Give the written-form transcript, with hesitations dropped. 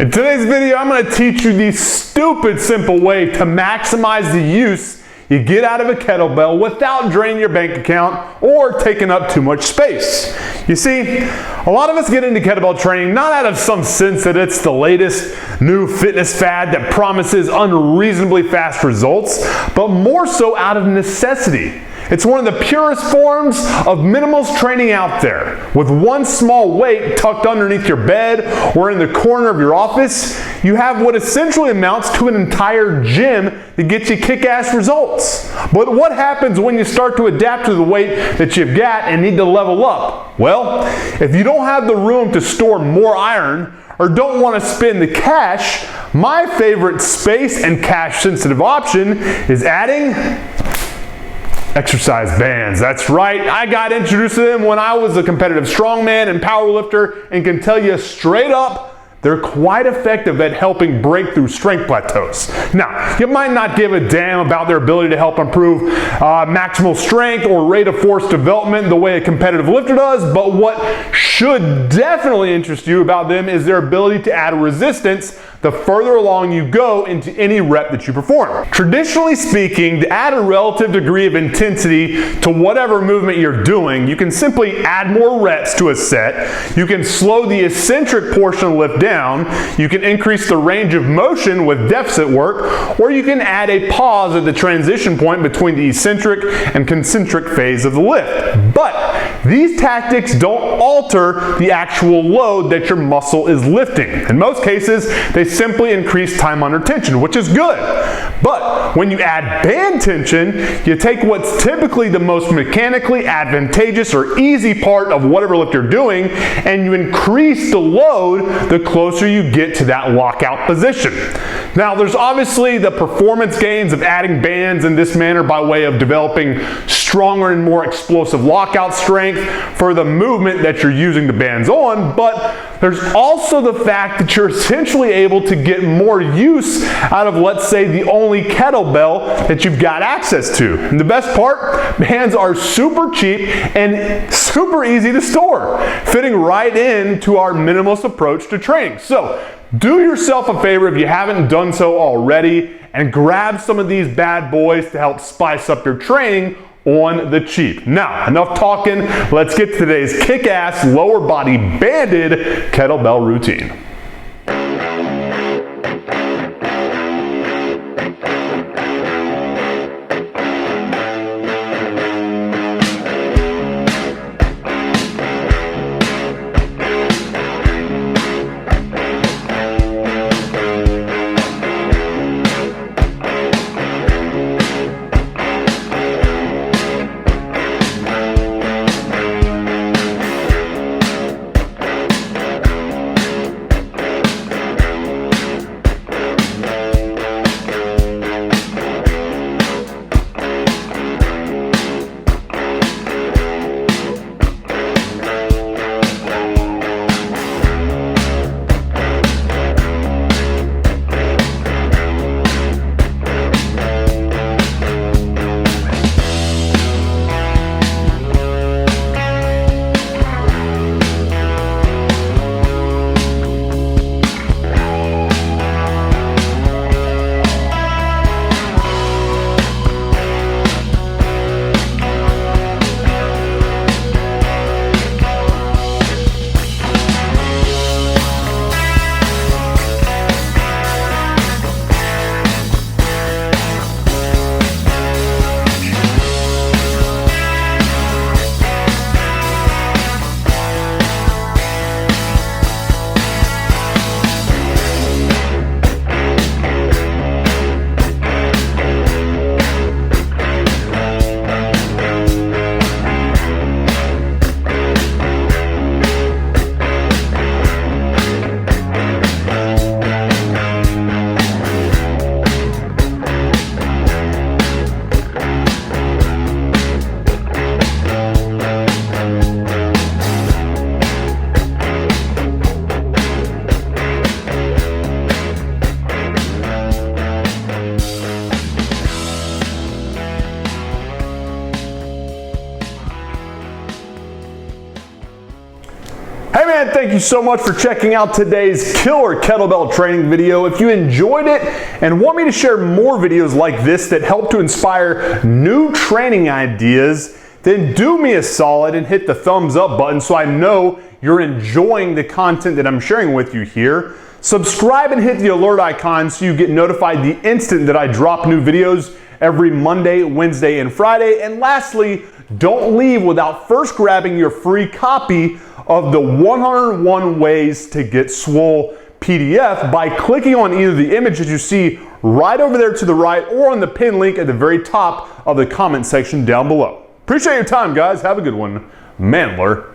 In today's video, I'm going to teach you the stupid simple way to maximize the use you get out of a kettlebell without draining your bank account or taking up too much space. You see, a lot of us get into kettlebell training not out of some sense that it's the latest new fitness fad that promises unreasonably fast results, but more so out of necessity. It's one of the purest forms of minimalist training out there. With one small weight tucked underneath your bed or in the corner of your office, you have what essentially amounts to an entire gym that gets you kick-ass results. But what happens when you start to adapt to the weight that you've got and need to level up? Well, if you don't have the room to store more iron or don't want to spend the cash, my favorite space and cash-sensitive option is adding exercise bands. That's right, I got introduced to them when I was a competitive strongman and powerlifter, and can tell you straight up, they're quite effective at helping break through strength plateaus. Now, you might not give a damn about their ability to help improve maximal strength or rate of force development the way a competitive lifter does, but what should definitely interest you about them is their ability to add resistance the further along you go into any rep that you perform. Traditionally speaking, to add a relative degree of intensity to whatever movement you're doing, you can simply add more reps to a set, you can slow the eccentric portion of the lift down, you can increase the range of motion with deficit work, or you can add a pause at the transition point between the eccentric and concentric phase of the lift. But these tactics don't alter the actual load that your muscle is lifting. In most cases, they simply increase time under tension, which is good. But when you add band tension, you take what's typically the most mechanically advantageous or easy part of whatever lift you're doing, and you increase the load the closer you get to that lockout position. Now, there's obviously the performance gains of adding bands in this manner by way of developing stronger and more explosive lockout strength for the movement that you're using the bands on, but there's also the fact that you're essentially able to get more use out of, let's say, the only kettlebell that you've got access to. And the best part, bands are super cheap and super easy to store, fitting right into our minimalist approach to training. So do yourself a favor if you haven't done so already and grab some of these bad boys to help spice up your training on the cheap. Now, enough talking, let's get to today's kick-ass lower body banded kettlebell routine. thank you so much for checking out today's killer kettlebell training video. If you enjoyed it and want me to share more videos like this that help to inspire new training ideas, then do me a solid and hit the thumbs up button so I know you're enjoying the content that I'm sharing with you here. Subscribe and hit the alert icon so you get notified the instant that I drop new videos every Monday, Wednesday, and Friday. And lastly, don't leave without first grabbing your free copy of the 101 Ways to Get Swole PDF by clicking on either the image that you see right over there to the right or on the pinned link at the very top of the comment section down below. Appreciate your time, guys. Have a good one. MANdler